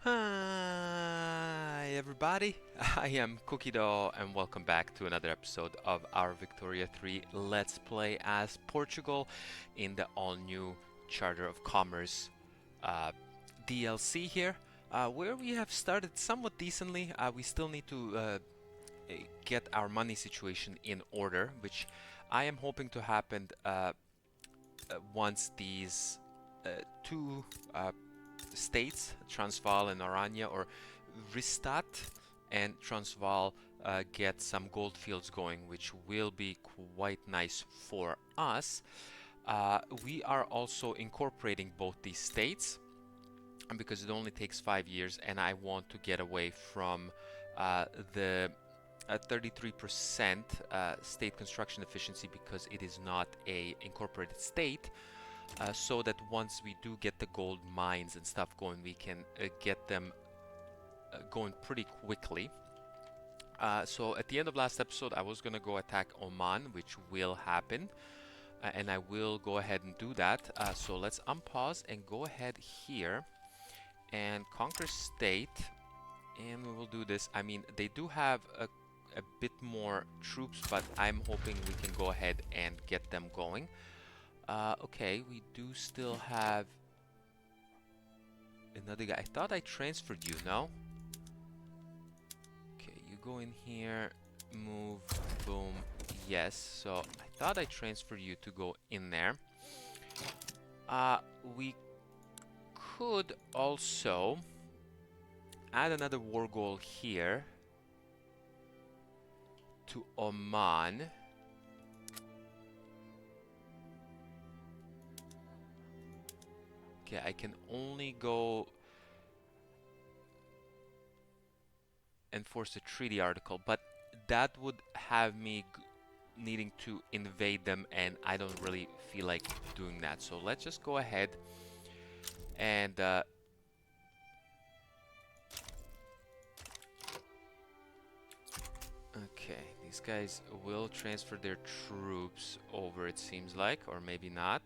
Hi everybody, I am Cookie Dough and welcome back to another episode of our Victoria 3 Let's Play as Portugal in the all-new Charter of Commerce uh, DLC here, where we have started somewhat decently. We still need to get our money situation in order, which I am hoping to happen once these two states, Transvaal and Oranje, or Ristat and Transvaal, get some gold fields going, which will be quite nice for us. We are also incorporating both these states because it only takes 5 years, and I want to get away from the 33% state construction efficiency because it is not a incorporated state, so that once we do get the gold mines and stuff going, we can get them going pretty quickly. So at the end of last episode, I was going to go attack Oman, which will happen, and I will go ahead and do that. So let's unpause and go ahead here and conquer state, and we will do this. I mean, they do have a bit more troops, but I'm hoping we can go ahead and get them going. Okay, we do still have another guy. I thought I transferred you, no? Okay, you go in here, move, boom, yes. So I thought I transferred you to go in there. We could also add another war goal here to Oman. Okay, I can only go enforce a treaty article, but that would have me needing to invade them, and I don't really feel like doing that. So let's just go ahead and okay, these guys will transfer their troops over, it seems like, or maybe not.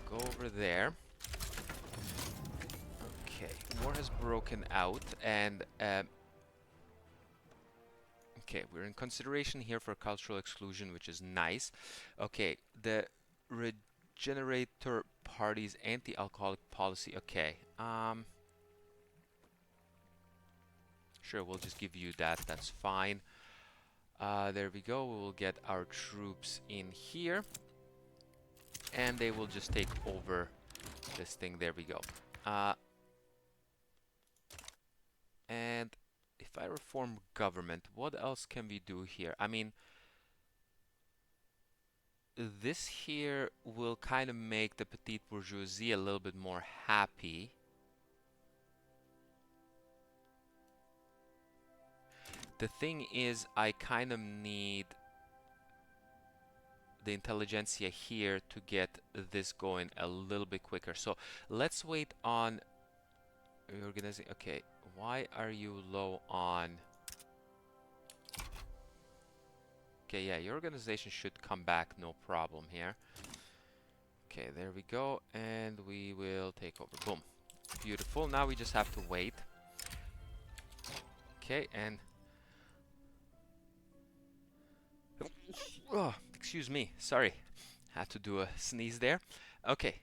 Go over there. Okay, war has broken out, and okay, we're in consideration here for cultural exclusion, which is nice. Okay, the Regenerator Party's anti-alcoholic policy. Okay, sure, we'll just give you that. That's fine. There we go. We will get our troops in here, and they will just take over this thing. There we go. And if I reform government, what else can we do here? I mean, this here will kind of make the petite bourgeoisie a little bit more happy. The thing is, I kind of need the intelligentsia here to get this going a little bit quicker. So let's wait on reorganizing. Okay, why are you low on? Okay, yeah, your organization should come back, no problem here. Okay, there we go, and we will take over. Boom. Beautiful. Now we just have to wait. Okay, and oh, excuse me, sorry, had to do a sneeze there. Okay,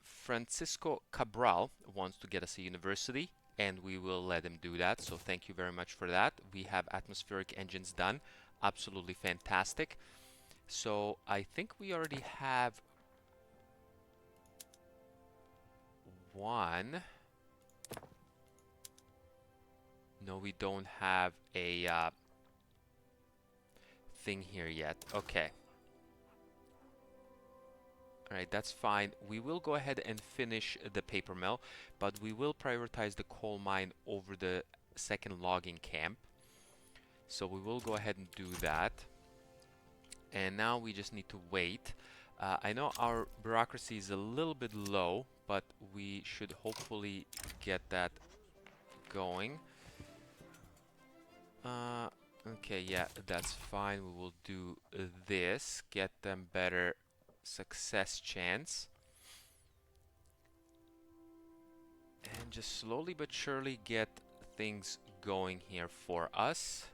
Francisco Cabral wants to get us a university, and we will let him do that. So thank you very much for that. We have atmospheric engines done. Absolutely fantastic. So I think we already have one. No, we don't have a thing here yet. Okay. Alright, that's fine. We will go ahead and finish the paper mill, but we will prioritize the coal mine over the second logging camp. So we will go ahead and do that. And now we just need to wait. I know our bureaucracy is a little bit low, but we should hopefully get that going. Okay, yeah, that's fine. We will do this. Get them better success chance. just slowly but surely get things going here for us.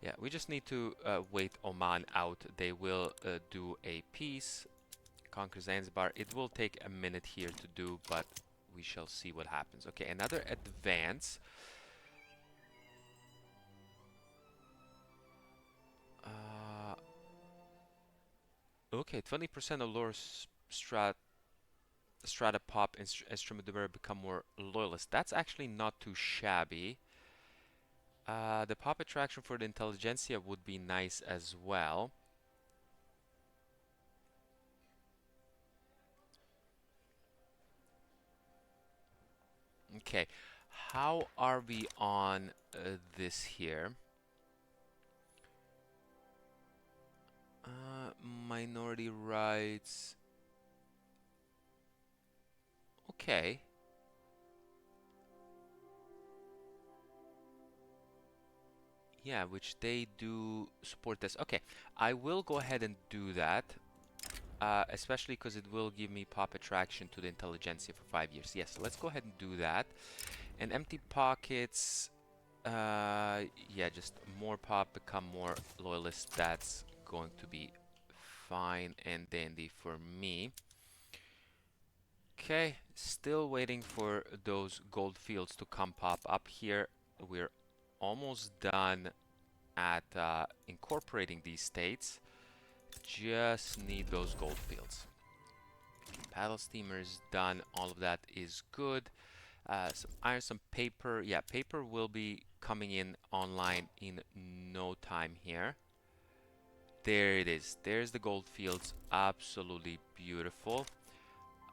Yeah, we just need to wait Oman out. They will do a peace, conquer Zanzibar. It will take a minute here to do, but we shall see what happens. Okay, another advance. Uh, okay, 20% of lower strata pop Extremadura become more loyalist. That's actually not too shabby. The pop attraction for the intelligentsia would be nice as well. Okay, how are we on this here? Minority rights. Okay. Yeah, which they do support this. Okay, I will go ahead and do that. Especially because it will give me pop attraction to the intelligentsia for 5 years. Yes, let's go ahead and do that. And empty pockets, yeah, just more pop, become more loyalist. That's going to be fine and dandy for me. Okay, still waiting for those gold fields to come pop up here. We're almost done at incorporating these states. Just need those gold fields. Paddle steamers done. All of that is good. Some iron, some paper. Yeah, paper will be coming in online in no time here. There it is. There's the gold fields. Absolutely beautiful.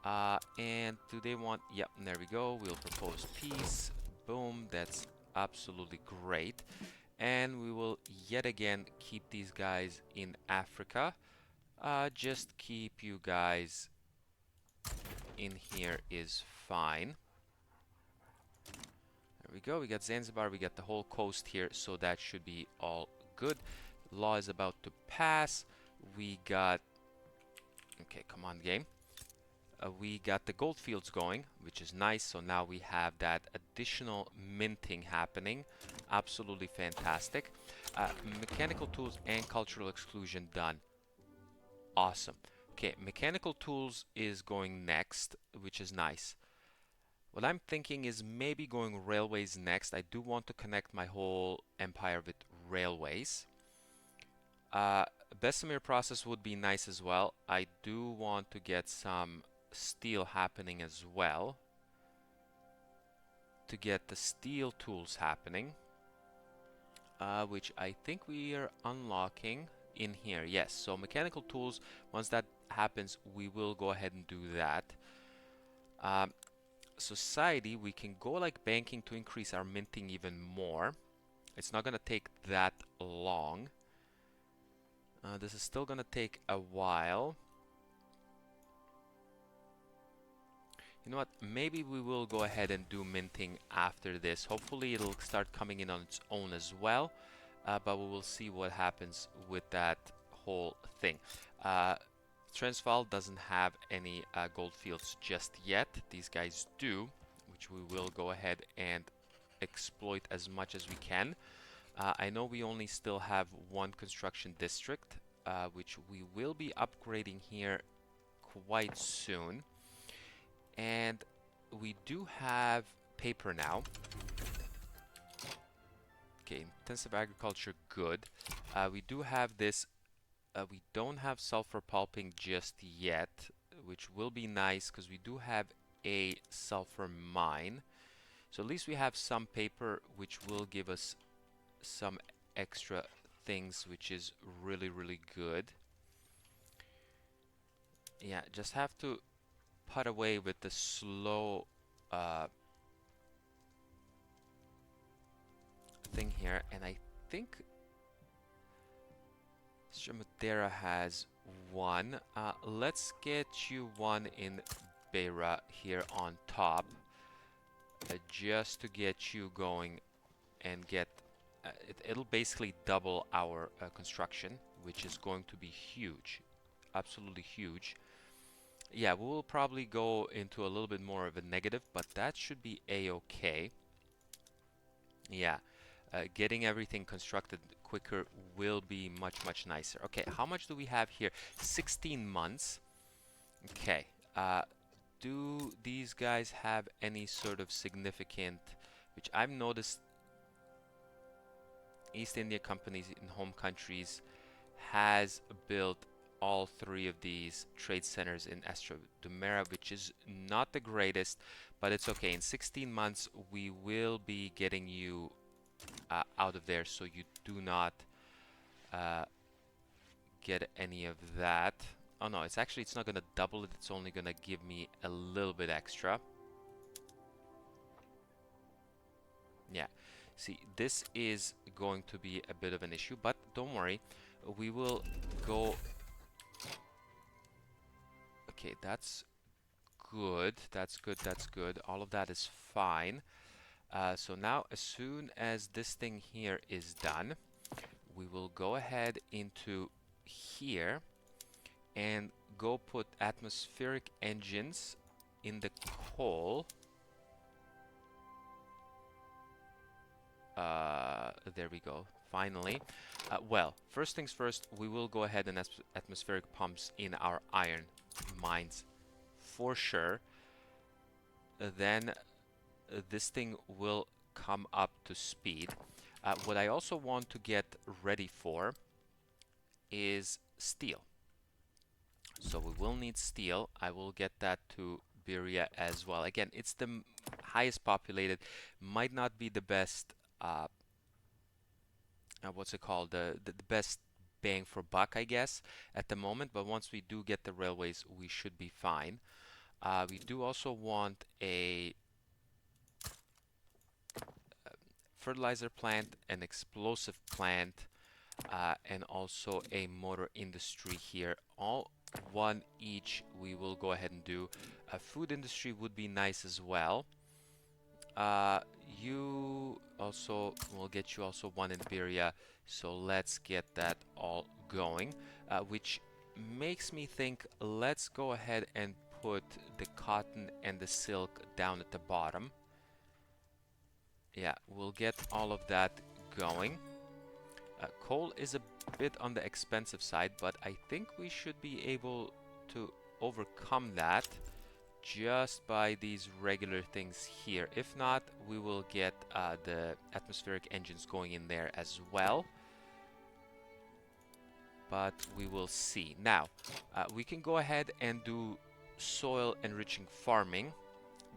And do they want... Yep, there we go. We'll propose peace. Boom. That's absolutely great. And we will yet again keep these guys in Africa. Just keep you guys in here is fine. There we go. We got Zanzibar. We got the whole coast here, so that should be all good. Law is about to pass. We got... Okay, come on, game. We got the gold fields going, which is nice. So now we have that additional minting happening. Absolutely fantastic. Mechanical tools and cultural exclusion done. Awesome. Okay, mechanical tools is going next, which is nice. What I'm thinking is maybe going railways next. I do want to connect my whole empire with railways. Bessemer process would be nice as well. I do want to get some steel happening as well, to get the steel tools happening, which I think we are unlocking in here. Yes, so mechanical tools, once that happens, we will go ahead and do that. Society, we can go like banking to increase our minting even more. It's not gonna take that long. This is still gonna take a while. You know what? Maybe we will go ahead and do minting after this. Hopefully it'll start coming in on its own as well. But we will see what happens with that whole thing. Transvaal doesn't have any gold fields just yet. These guys do, which we will go ahead and exploit as much as we can. I know we only still have one construction district, which we will be upgrading here quite soon. And we do have paper now. Okay, intensive agriculture, good. We do have this. We don't have sulfur pulping just yet, which will be nice because we do have a sulfur mine. So at least we have some paper, which will give us some extra things, which is really, really good. Yeah, just have to put away with the slow thing here, and I think Madeira has one. Let's get you one in Beira here on top, just to get you going and get it'll basically double our construction, which is going to be huge, absolutely huge. Yeah, we will probably go into a little bit more of a negative, but that should be a-okay. Yeah, getting everything constructed quicker will be much nicer. Okay, how much do we have here? 16 months. Okay, do these guys have any sort of significant, which I've noticed East India companies in home countries has built all three of these trade centers in Estra Dumera, which is not the greatest, but it's okay. In 16 months, we will be getting you out of there, so you do not uh, get any of that. Oh no, it's not gonna double it, it's only gonna give me a little bit extra. Yeah, see, this is going to be a bit of an issue, but don't worry, we will go. Okay, that's good, that's good, that's good. All of that is fine. So now, as soon as this thing here is done, we will go ahead into here and go put atmospheric engines in the coal. There we go, finally. Well, first things first, we will go ahead and atmospheric pumps in our iron mines for sure. Then this thing will come up to speed. What I also want to get ready for is steel. So we will need steel. I will get that to Beria as well. Again, it's the highest populated, might not be the best, what's it called, the best bang for buck, I guess, at the moment, but once we do get the railways, we should be fine. We do also want a fertilizer plant, an explosive plant, and also a motor industry here. All one each we will go ahead and do. A food industry would be nice as well. You also, will get you also one in Beria, so let's get that all going, which makes me think, let's go ahead and put the cotton and the silk down at the bottom. Yeah, we'll get all of that going. Coal is a bit on the expensive side, but I think we should be able to overcome that just by these regular things here. If not, we will get the atmospheric engines going in there as well. But we will see. Now, we can go ahead and do soil enriching farming,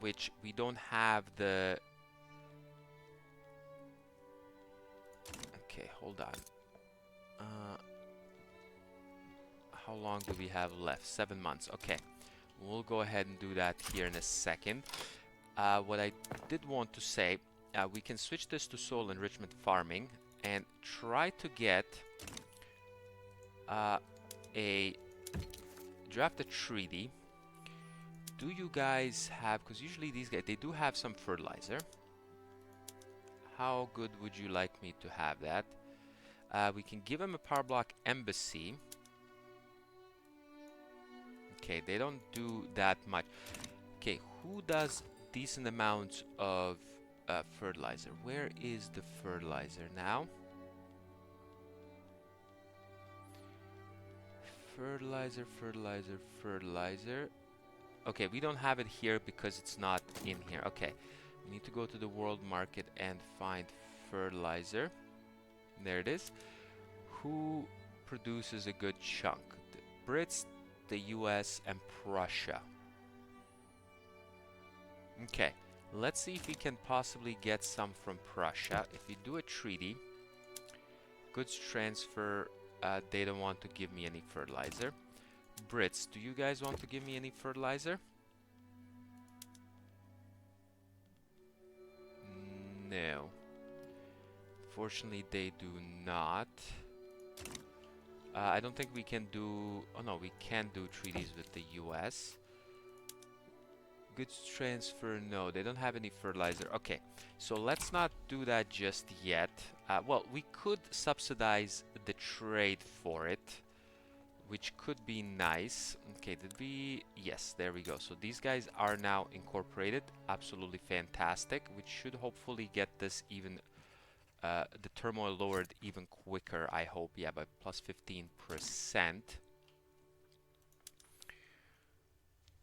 which we don't have the... Okay, hold on. How long do we have left? 7 months. Okay. We'll go ahead and do that here in a second. What I did want to say, we can switch this to soil enrichment farming and try to get a draft a treaty. Do you guys have, because usually these guys, they do have some fertilizer. How good would you like me to have that? We can give them a power block embassy. Okay, they don't do that much. Okay, who does decent amounts of fertilizer? Where is the fertilizer now? Fertilizer, fertilizer, fertilizer. Okay, we don't have it here because it's not in here. Okay, we need to go to the world market and find fertilizer. There it is. Who produces a good chunk? The Brits, the US, and Prussia. Okay, let's see if we can possibly get some from Prussia. If we do a treaty, goods transfer, they don't want to give me any fertilizer. Brits, do you guys want to give me any fertilizer? No. Fortunately, they do not. I don't think we can do... Oh no, we can do treaties with the US. Goods transfer, no, they don't have any fertilizer. Okay, so let's not do that just yet. Well, we could subsidize the trade for it, which could be nice. Okay, did we? Yes, there we go. So these guys are now incorporated. Absolutely fantastic, which should hopefully get this even the turmoil lowered even quicker, I hope. Yeah, by plus 15%.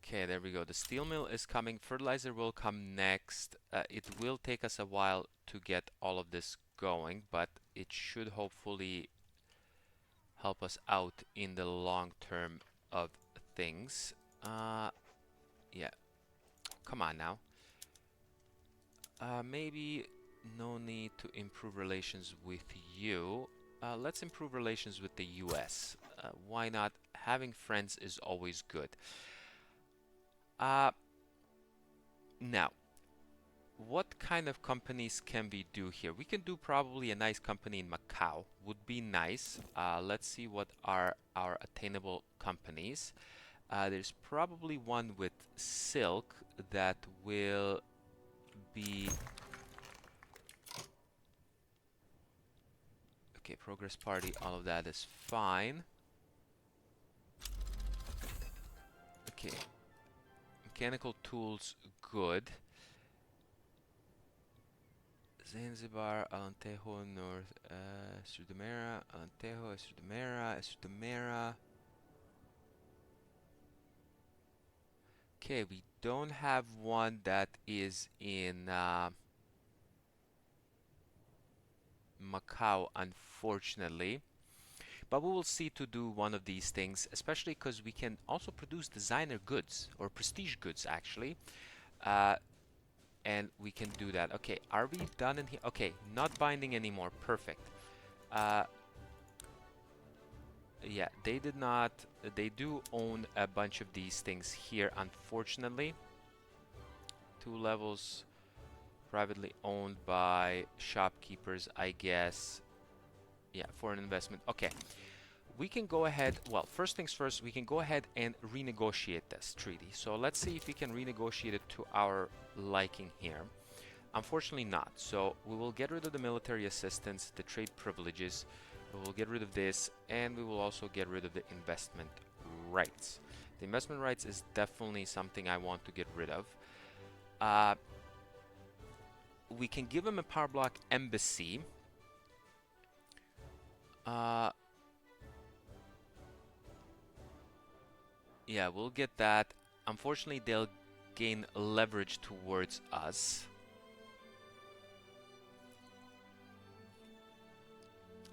Okay, there we go. The steel mill is coming. Fertilizer will come next. It will take us a while to get all of this going, but it should hopefully help us out in the long term of things. Yeah, come on now. Maybe no need to improve relations with you. Let's improve relations with the US. Why not? Having friends is always good. Now, what kind of companies can we do here? We can do probably a nice company in Macau. Would be nice. Let's see what are our attainable companies. There's probably one with silk that will be... Okay, Progress Party, all of that is fine. Okay, mechanical tools, good. Zanzibar, Alentejo, North, Estudamera, Alentejo, Estudamera. Okay, we don't have one that is in Macau, unfortunately. But we will see to do one of these things, especially because we can also produce designer goods, or prestige goods, actually. And we can do that. Okay, are we done in here? Okay, not binding anymore. Perfect. Yeah, they did not. They do own a bunch of these things here, unfortunately. 2 levels privately owned by shopkeepers, I guess. Yeah, foreign investment. Okay, we can go ahead. Well, first things first, we can go ahead and renegotiate this treaty. So let's see if we can renegotiate it to our liking here. Unfortunately not. So we will get rid of the military assistance, the trade privileges. We will get rid of this, and we will also get rid of the investment rights. The investment rights is definitely something I want to get rid of. We can give him a power block embassy. Yeah, we'll get that. Unfortunately, they'll gain leverage towards us.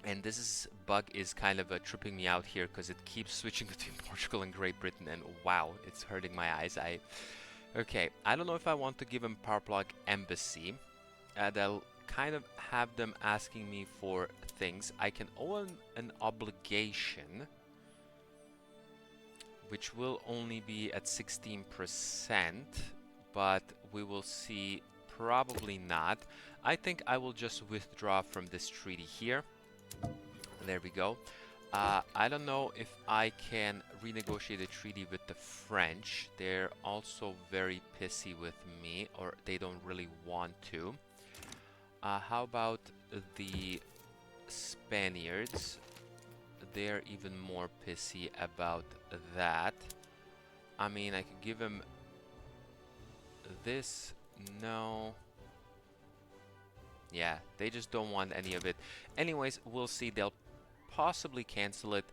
And this bug is kind of tripping me out here because it keeps switching between Portugal and Great Britain, and wow, it's hurting my eyes. Okay, I don't know if I want to give them power block embassy. They'll kind of have them asking me for things. I can owe an obligation, which will only be at 16%, but we will see. Probably not. I think I will just withdraw from this treaty here. There we go. I don't know if I can renegotiate a treaty with the French. They're also very pissy with me, or they don't really want to. How about the Spaniards? They're even more pissy about that. I mean, I could give them this. No. Yeah, they just don't want any of it. Anyways, we'll see. They'll possibly cancel it,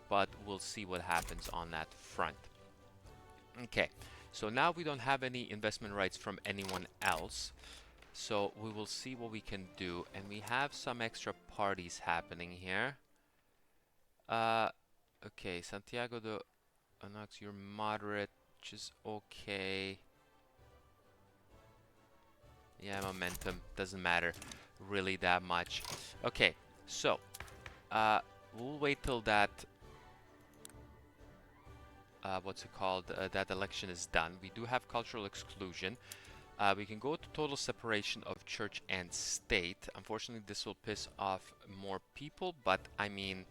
but we'll see what happens on that front. Okay, so now we don't have any investment rights from anyone else. So we will see what we can do. And we have some extra parties happening here. Okay, Santiago de Anox, you're moderate, which is okay. Yeah, momentum doesn't matter really that much. Okay, so we'll wait till that what's it called, that election is done. We do have cultural exclusion. We can go to total separation of church and state. Unfortunately, this will piss off more people, but I mean,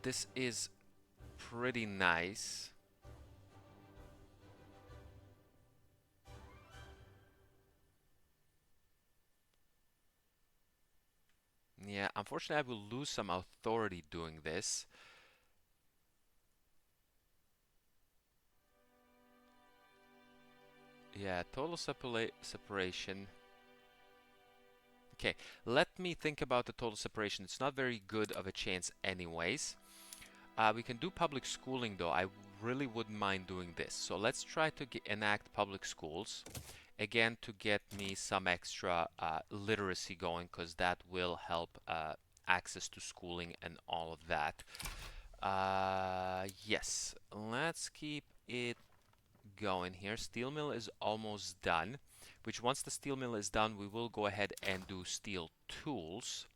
this is pretty nice. Yeah, unfortunately, I will lose some authority doing this. Yeah, total separation. Okay, let me think about the total separation. It's not very good of a chance anyways. We can do public schooling though. I really wouldn't mind doing this. So let's try to enact public schools. Again, to get me some extra literacy going, because that will help access to schooling and all of that. Yes, let's keep it going here. Steel mill is almost done, which once the steel mill is done, we will go ahead and do steel tools.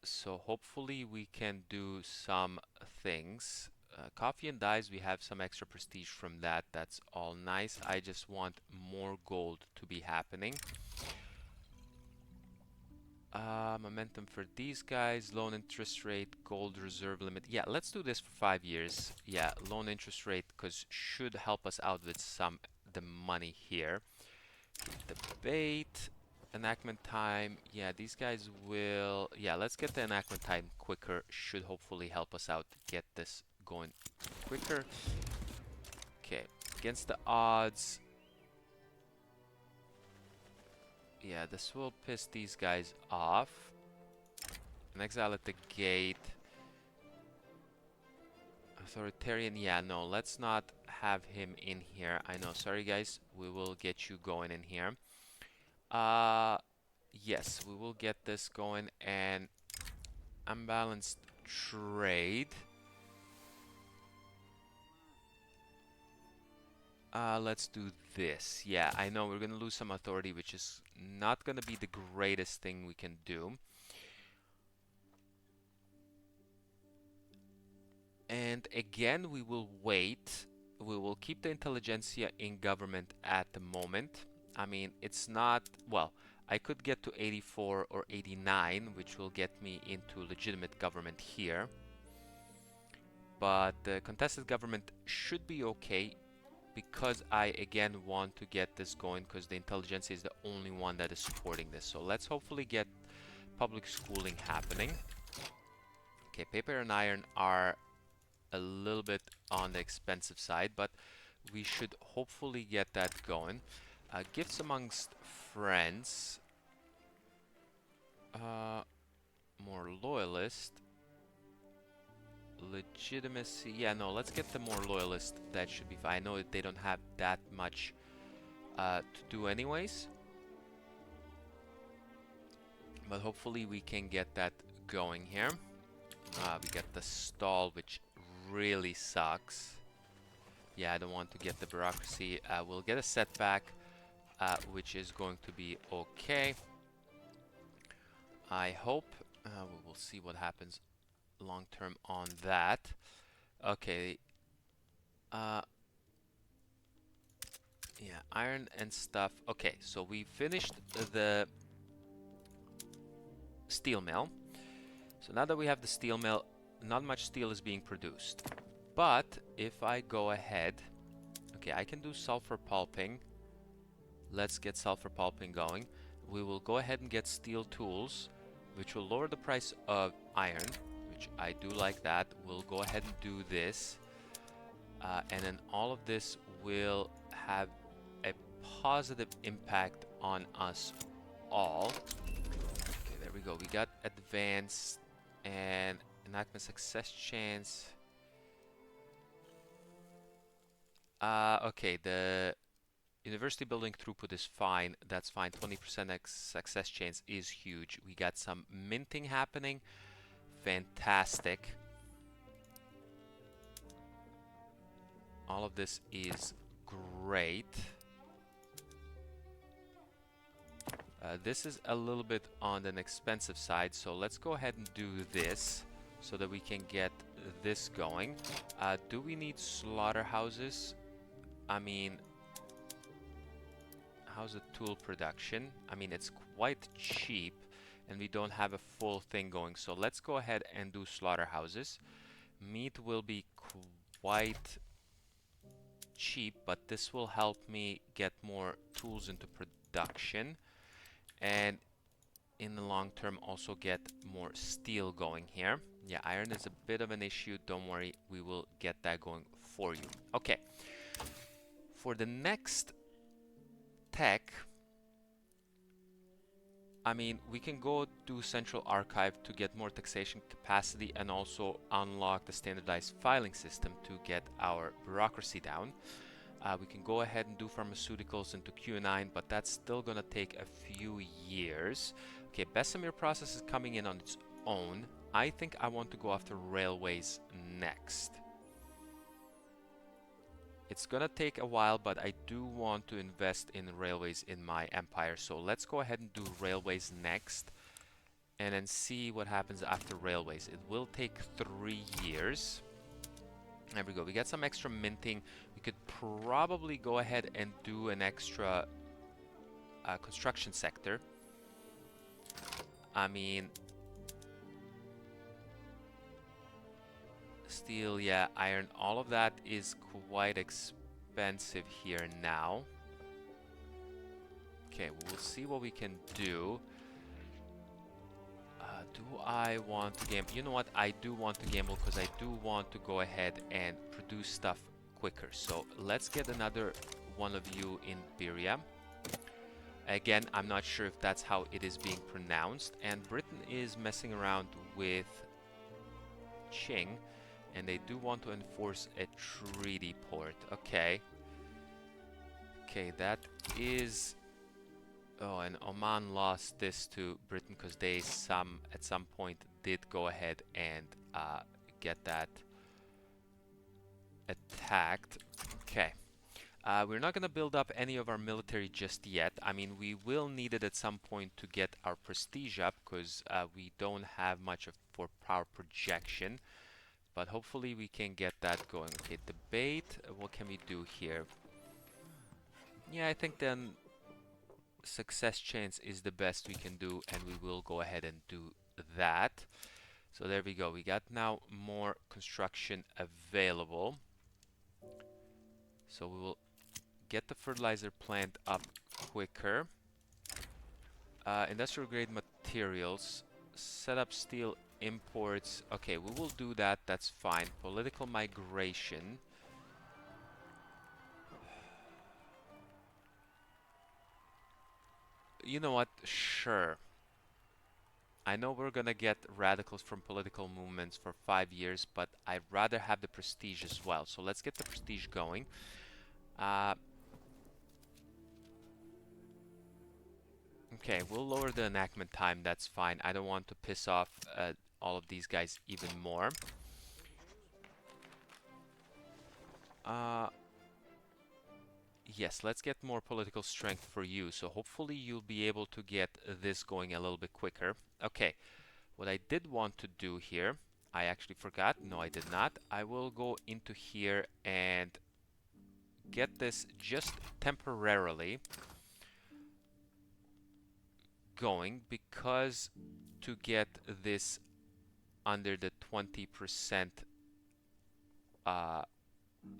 So hopefully we can do some things. Coffee and dyes, we have some extra prestige from that. That's all nice. I just want more gold to be happening. Momentum for these guys, loan interest rate, gold reserve limit. Yeah, let's do this for 5 years. Yeah, loan interest rate, because should help us out with some the money here. Debate, enactment time. Yeah, these guys will. Yeah, let's get the enactment time quicker. Should hopefully help us out to get this going quicker. Okay, against the odds. Yeah, this will piss these guys off. An exile at the gate. Authoritarian, yeah, no, let's not have him in here. I know, sorry guys, we will get you going in here. Yes, we will get this going. And unbalanced trade. Let's do this. Yeah, I know we're gonna lose some authority, which is not gonna be the greatest thing we can do. And again, we will wait. We will keep the intelligentsia in government at the moment. I mean, it's not, well, I could get to 84 or 89, which will get me into legitimate government here. But the contested government should be okay, because I again want to get this going, because the intelligentsia is the only one that is supporting this. So let's hopefully get public schooling happening. Okay, paper and iron are a little bit on the expensive side, but we should hopefully get that going. Gifts amongst friends. More loyalist. Legitimacy. Yeah, no, let's get the more loyalist. That should be fine. I know they don't have that much to do anyways. But hopefully we can get that going here. We get the stall, which really sucks. Yeah, I don't want to get the bureaucracy. We'll get a setback, which is going to be okay. I hope. We will see what happens long term on that. Okay. Yeah, iron and stuff. Okay, so we finished the steel mill. So now that we have the steel mill, not much steel is being produced. But if I go ahead, okay, I can do sulfur pulping. Let's get sulfur pulping going. We will go ahead and get steel tools, which will lower the price of iron, which I do like that. We'll go ahead and do this. And then all of this will have a positive impact on us all. Okay, there we go. We got advanced and enactment success chance. Okay, the university building throughput is fine. That's fine. 20% success chance is huge. We got some minting happening. Fantastic. All of this is great. This is a little bit on an expensive side, so let's go ahead and do this so that we can get this going. Do we need slaughterhouses? I mean, how's the tool production? I mean, it's quite cheap and we don't have a full thing going, so let's go ahead and do slaughterhouses. Meat will be quite cheap, but this will help me get more tools into production. And in the long term also get more steel going here. Yeah, iron is a bit of an issue. Don't worry, we will get that going for you. Okay, for the next tech, I mean, we can go to Central Archive to get more taxation capacity and also unlock the standardized filing system to get our bureaucracy down. We can go ahead and do pharmaceuticals into Q9, but that's still going to take a few years. Okay, Bessemer process is coming in on its own. I think I want to go after railways next. It's gonna take a while, but I do want to invest in railways in my empire. So let's go ahead and do railways next and then see what happens after railways. It will take 3 years. There we go. We got some extra minting. We could probably go ahead and do an extra construction sector. I mean, steel, yeah, iron, all of that is quite expensive here now. Okay, we'll see what we can do. Do I want to gamble? You know what? I do want to gamble because I do want to go ahead and produce stuff quicker. So let's get another one of you in Beria. Again, I'm not sure if that's how it is being pronounced. And Britain is messing around with Qing, and they do want to enforce a treaty port. Okay. Okay, that is... Oh, and Oman lost this to Britain because they at some point did go ahead and get that attacked. Okay. We're not going to build up any of our military just yet. I mean, we will need it at some point to get our prestige up because we don't have much for power projection. But hopefully we can get that going. Okay, debate. What can we do here? Yeah, I think then success chance is the best we can do, and we will go ahead and do that. So there we go. We got now more construction available. So we will get the fertilizer plant up quicker. Industrial grade materials. Set up steel imports. Okay, we will do that. That's fine. Political migration. You know what? Sure. I know we're gonna get radicals from political movements for 5 years, but I'd rather have the prestige as well. So let's get the prestige going. Okay, we'll lower the enactment time. That's fine. I don't want to piss off all of these guys even more. Yes, let's get more political strength for you. So hopefully you'll be able to get this going a little bit quicker. Okay, what I did want to do here, I actually forgot. No, I did not. I will go into here and get this just temporarily going, because to get this under the 20%,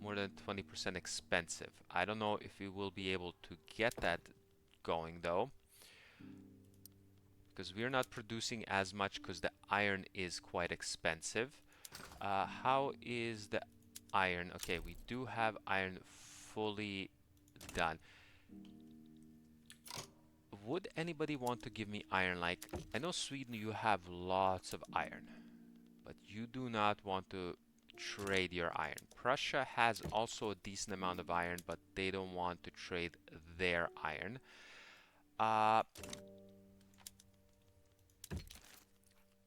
more than 20% expensive. I don't know if we will be able to get that going though, because we're not producing as much because the iron is quite expensive. How is the iron? Okay, we do have iron fully done. Would anybody want to give me iron? Like, I know Sweden, you have lots of iron, but you do not want to trade your iron. Prussia has also a decent amount of iron, but they don't want to trade their iron.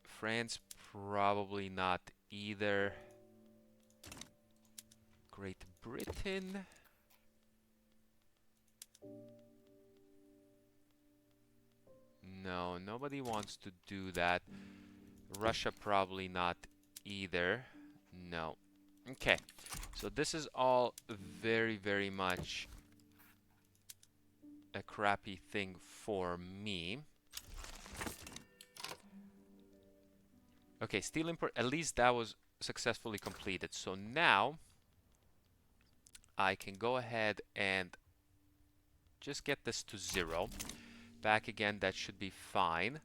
France, probably not either. Great Britain. No, nobody wants to do that. Russia, probably not either. No. Okay, so this is all very, very much a crappy thing for me. Okay, steel import, at least that was successfully completed. So now I can go ahead and just get this to 0. Back again, that should be fine.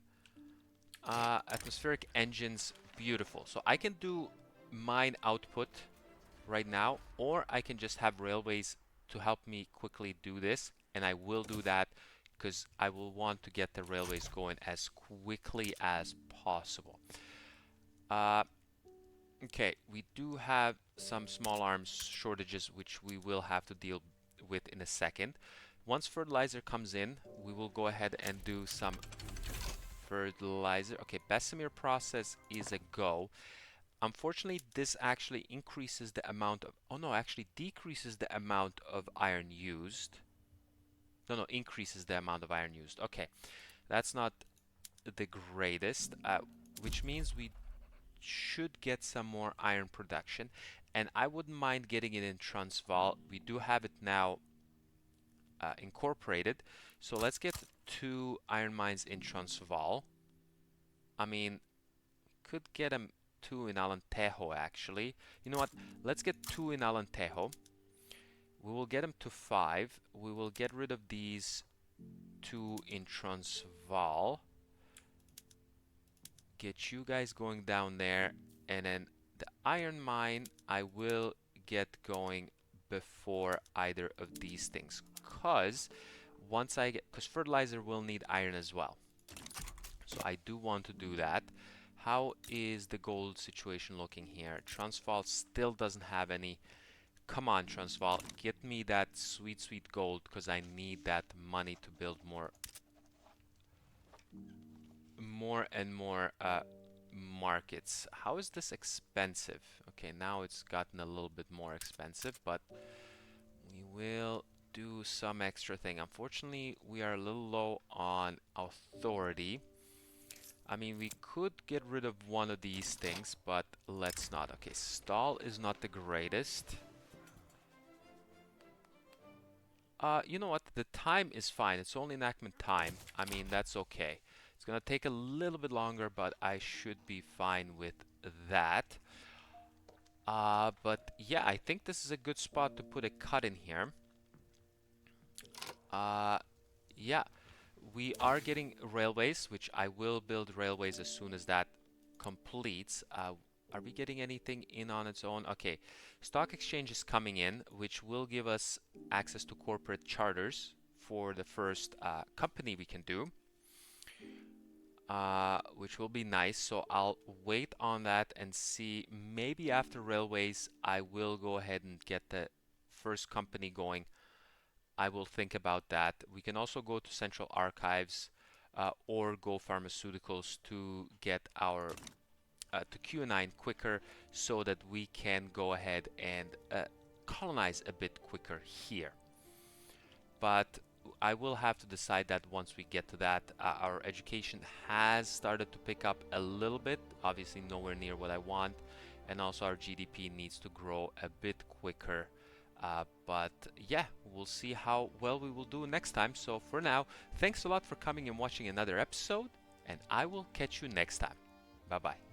Atmospheric engines, beautiful. So I can do mine output right now, or I can just have railways to help me quickly do this, and I will do that because I will want to get the railways going as quickly as possible. Uh, okay, we do have some small arms shortages which we will have to deal with in a second. Once fertilizer comes in, we will go ahead and do some fertilizer. Okay, Bessemer process is a go. Unfortunately, this actually increases the amount of, oh no, actually decreases the amount of iron used. No, increases the amount of iron used. Okay, that's not the greatest, which means we should get some more iron production. And I wouldn't mind getting it in Transvaal. We do have it now incorporated. So let's get 2 iron mines in Transvaal. I mean, could get them 2 in Alentejo actually. You know what? Let's get 2 in Alentejo. We will get them to 5. We will get rid of these 2 in Transvaal. Get you guys going down there, and then the iron mine I will get going before either of these things, because fertilizer will need iron as well, so I do want to do that. How is the gold situation looking here? Transvaal still doesn't have any. Come on, Transvaal, get me that sweet, sweet gold, because I need that money to build more and more markets. How is this expensive? Okay, now it's gotten a little bit more expensive, but we will do some extra thing. Unfortunately, we are a little low on authority. I mean, we could get rid of one of these things, but let's not. Okay, stall is not the greatest. You know what? The time is fine. It's only enactment time. I mean, that's okay. It's gonna take a little bit longer, but I should be fine with that. But yeah, I think this is a good spot to put a cut in here. Yeah, we are getting railways, which I will build railways as soon as that completes. Are we getting anything in on its own? Okay, stock exchange is coming in, which will give us access to corporate charters for the first company we can do, which will be nice. So I'll wait on that and see. Maybe after railways, I will go ahead and get the first company going. I will think about that. We can also go to Central Archives or go pharmaceuticals to get our to Q9 quicker, so that we can go ahead and colonize a bit quicker here. But I will have to decide that once we get to that. Our education has started to pick up a little bit, obviously nowhere near what I want, and also our GDP needs to grow a bit quicker. But yeah, we'll see how well we will do next time. So for now, thanks a lot for coming and watching another episode, and I will catch you next time. Bye bye.